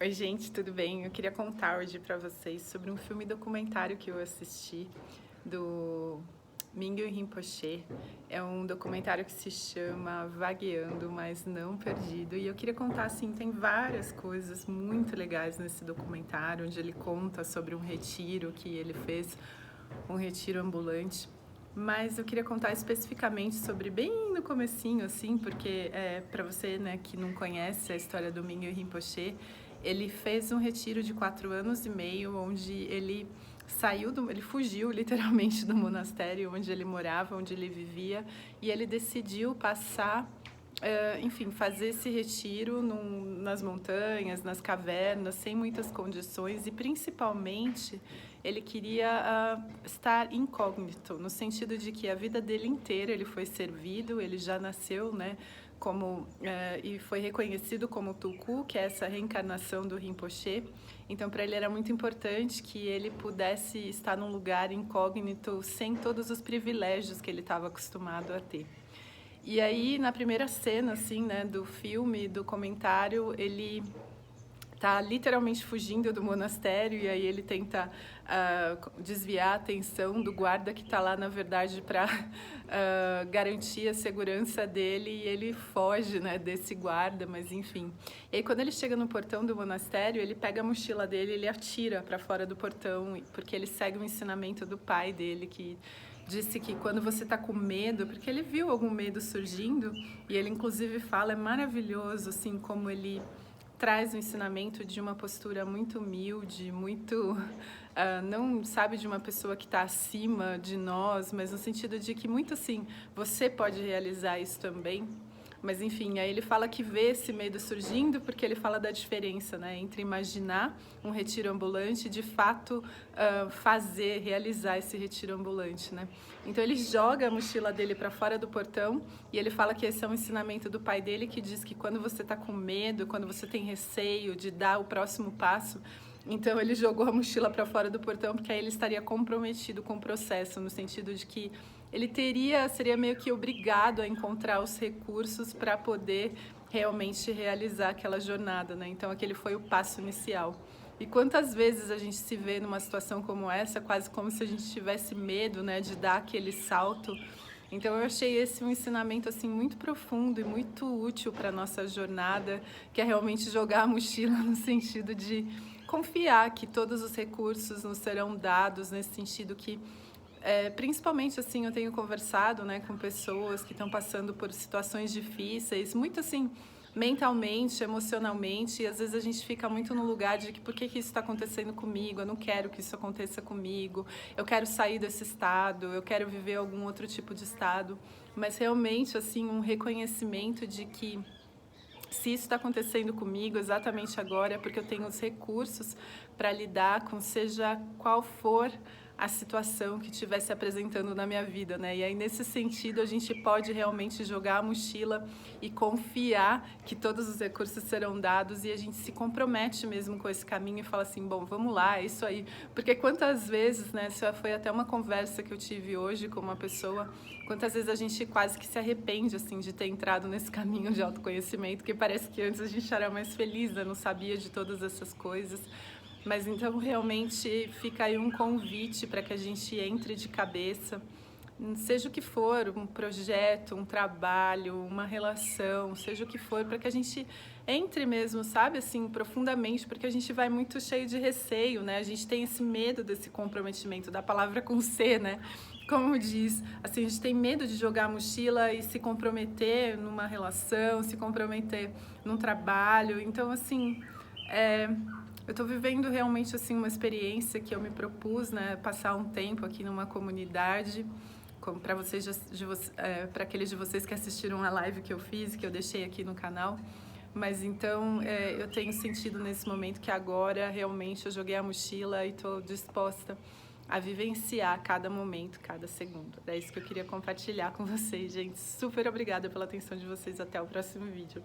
Oi gente, tudo bem? Eu queria contar hoje pra vocês sobre um filme documentário que eu assisti do Mingyur Rinpoche. É um documentário que se chama Vagueando, mas não perdido. E eu queria contar, assim, tem várias coisas muito legais nesse documentário, onde ele conta sobre um retiro que ele fez, um retiro ambulante. Mas eu queria contar especificamente sobre bem no comecinho, assim, porque para você, né, que não conhece a história do Mingyur Rinpoche, ele fez um retiro de 4 anos e meio, onde ele ele fugiu literalmente do monastério onde ele morava, onde ele vivia, e ele decidiu passar, enfim, fazer esse retiro nas montanhas, nas cavernas, sem muitas condições, e principalmente ele queria estar incógnito, no sentido de que a vida dele inteira ele foi servido, ele já nasceu, né, e foi reconhecido como Tulku, que é essa reencarnação do Rinpoche. Então, para ele era muito importante que ele pudesse estar num lugar incógnito, sem todos os privilégios que ele estava acostumado a ter. E aí, na primeira cena, assim, né, do filme, do comentário, ele tá literalmente fugindo do monastério, e aí ele tenta desviar a atenção do guarda que está lá, na verdade, para garantir a segurança dele, e ele foge, né, desse guarda, mas enfim. E aí, quando ele chega no portão do monastério, ele pega a mochila dele e ele atira para fora do portão, porque ele segue o ensinamento do pai dele, que disse que quando você está com medo, porque ele viu algum medo surgindo, e ele inclusive fala, é maravilhoso, assim, como ele traz o ensinamento de uma postura muito humilde, muito, não sabe, de uma pessoa que está acima de nós, mas no sentido de que muito assim, você pode realizar isso também. Mas enfim, aí ele fala que vê esse medo surgindo porque ele fala da diferença, né, entre imaginar um retiro ambulante e de fato realizar esse retiro ambulante, né. Então ele joga a mochila dele para fora do portão e ele fala que esse é um ensinamento do pai dele, que diz que quando você está com medo, quando você tem receio de dar o próximo passo, então ele jogou a mochila para fora do portão, porque aí ele estaria comprometido com o processo, no sentido de que ele seria meio que obrigado a encontrar os recursos para poder realmente realizar aquela jornada, né? Então aquele foi o passo inicial. E quantas vezes a gente se vê numa situação como essa, quase como se a gente tivesse medo, né, de dar aquele salto. Então eu achei esse um ensinamento assim muito profundo e muito útil para a nossa jornada, que é realmente jogar a mochila no sentido de confiar que todos os recursos nos serão dados, nesse sentido que principalmente assim, eu tenho conversado, né, com pessoas que estão passando por situações difíceis, muito assim, mentalmente, emocionalmente, e às vezes a gente fica muito no lugar de que por que isso está acontecendo comigo, eu não quero que isso aconteça comigo, eu quero sair desse estado, eu quero viver algum outro tipo de estado, mas realmente assim, um reconhecimento de que se isso está acontecendo comigo exatamente agora é porque eu tenho os recursos para lidar com seja qual for a situação que estiver se apresentando na minha vida, né? E aí, nesse sentido, a gente pode realmente jogar a mochila e confiar que todos os recursos serão dados, e a gente se compromete mesmo com esse caminho e fala assim, bom, vamos lá, é isso aí. Porque quantas vezes, né, isso foi até uma conversa que eu tive hoje com uma pessoa, quantas vezes a gente quase que se arrepende, assim, de ter entrado nesse caminho de autoconhecimento, que parece que antes a gente era mais feliz, né? Não sabia de todas essas coisas. Mas então realmente fica aí um convite para que a gente entre de cabeça, seja o que for, um projeto, um trabalho, uma relação, seja o que for, para que a gente entre mesmo, sabe, assim, profundamente, porque a gente vai muito cheio de receio, né? A gente tem esse medo desse comprometimento, da palavra com C, né? Como diz, assim, a gente tem medo de jogar a mochila e se comprometer numa relação, se comprometer num trabalho. Então, assim, eu estou vivendo realmente assim uma experiência que eu me propus, né, passar um tempo aqui numa comunidade, como para vocês, para aqueles de vocês que assistiram a live que eu fiz, que eu deixei aqui no canal. Mas então eu tenho sentido nesse momento que agora realmente eu joguei a mochila e estou disposta a vivenciar cada momento, cada segundo. É isso que eu queria compartilhar com vocês, gente. Super obrigada pela atenção de vocês. Até o próximo vídeo.